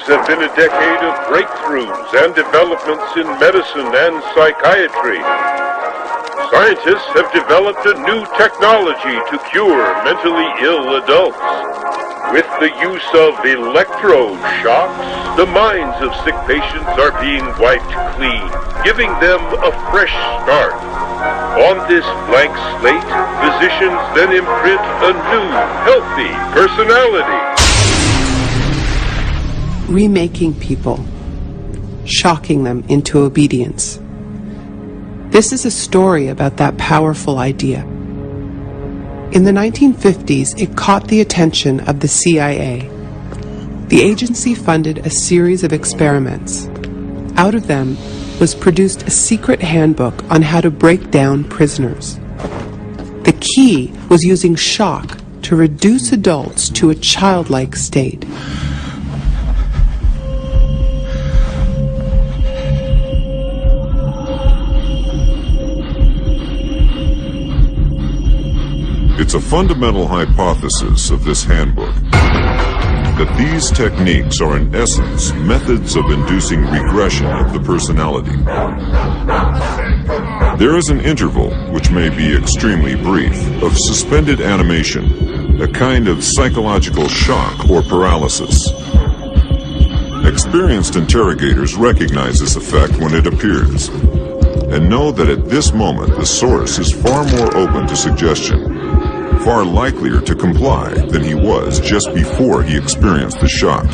have been a decade of breakthroughs and developments in medicine and psychiatry. Scientists have developed a new technology to cure mentally ill adults. With the use of electroshocks, the minds of sick patients are being wiped clean, giving them a fresh start. On this blank slate, physicians then imprint a new, healthy personality. Remaking people, shocking them into obedience. This is a story about that powerful idea. In the 1950s, it caught the attention of the CIA. The agency funded a series of experiments. Out of them was produced a secret handbook on how to break down prisoners. The key was using shock to reduce adults to a childlike state. It's a fundamental hypothesis of this handbook that these techniques are in essence methods of inducing regression of the personality. There is an interval, which may be extremely brief, of suspended animation, a kind of psychological shock or paralysis. Experienced interrogators recognize this effect when it appears, and know that at this moment the source is far more open to suggestion, far likelier to comply than he was just before he experienced the shock.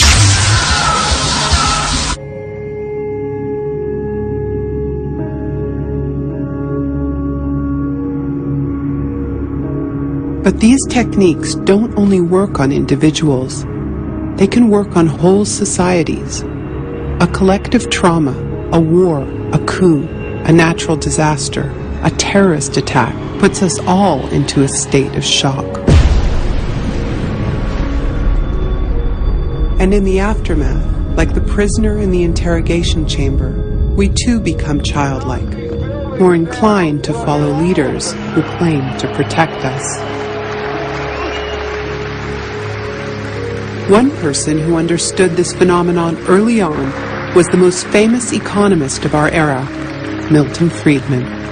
But these techniques don't only work on individuals. They can work on whole societies. A collective trauma, a war, a coup, a natural disaster, a terrorist attack puts us all into a state of shock. And in the aftermath, like the prisoner in the interrogation chamber, we too become childlike, more inclined to follow leaders who claim to protect us. One person who understood this phenomenon early on was the most famous economist of our era, Milton Friedman.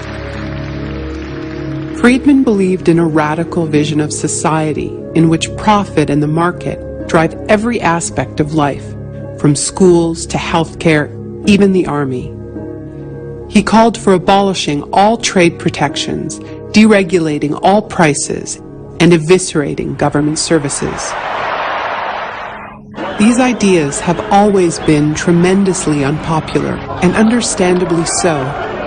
Friedman believed in a radical vision of society in which profit and the market drive every aspect of life, from schools to healthcare, even the army. He called for abolishing all trade protections, deregulating all prices, and eviscerating government services. These ideas have always been tremendously unpopular, and understandably so.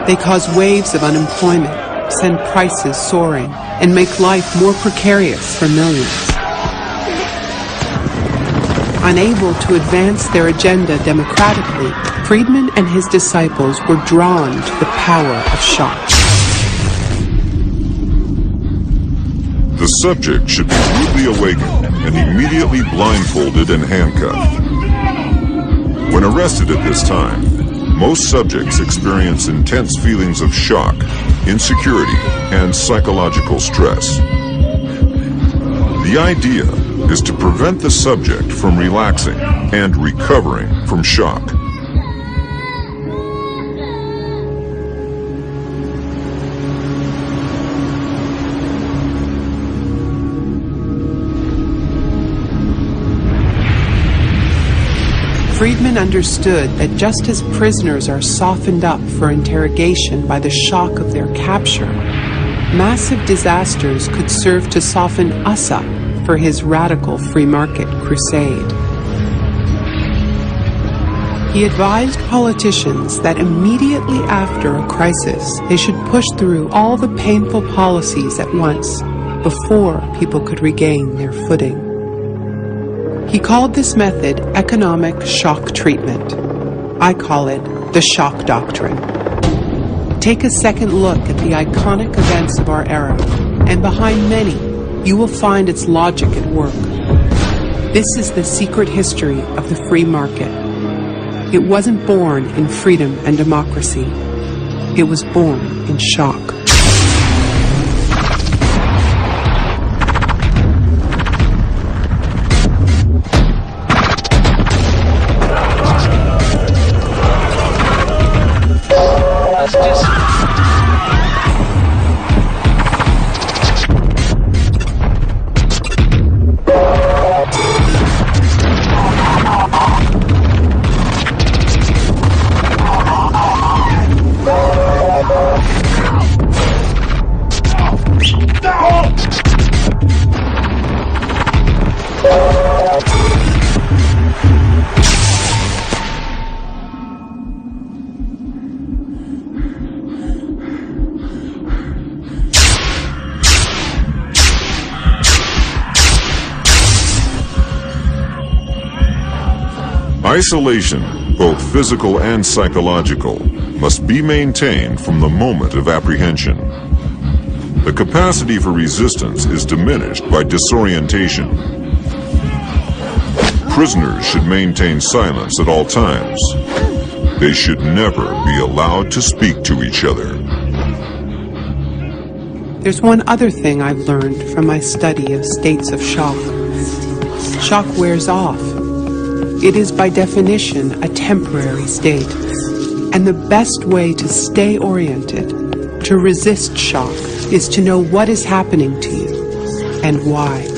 They cause waves of unemployment, send prices soaring, and make life more precarious for millions. Unable to advance their agenda democratically, Friedman and his disciples were drawn to the power of shock. The subject should be rudely awakened and immediately blindfolded and handcuffed. When arrested at this time, most subjects experience intense feelings of shock, insecurity, and psychological stress. The idea is to prevent the subject from relaxing and recovering from shock. Friedman understood that just as prisoners are softened up for interrogation by the shock of their capture, massive disasters could serve to soften us up for his radical free market crusade. He advised politicians that immediately after a crisis, they should push through all the painful policies at once before people could regain their footing. He called this method economic shock treatment. I call it the shock doctrine. Take a second look at the iconic events of our era, and behind many, you will find its logic at work. This is the secret history of the free market. It wasn't born in freedom and democracy. It was born in shock. Isolation, both physical and psychological, must be maintained from the moment of apprehension. The capacity for resistance is diminished by disorientation. Prisoners should maintain silence at all times. They should never be allowed to speak to each other. There's one other thing I've learned from my study of states of shock. Shock wears off. It is by definition a temporary state. And the best way to stay oriented, to resist shock, is to know what is happening to you and why.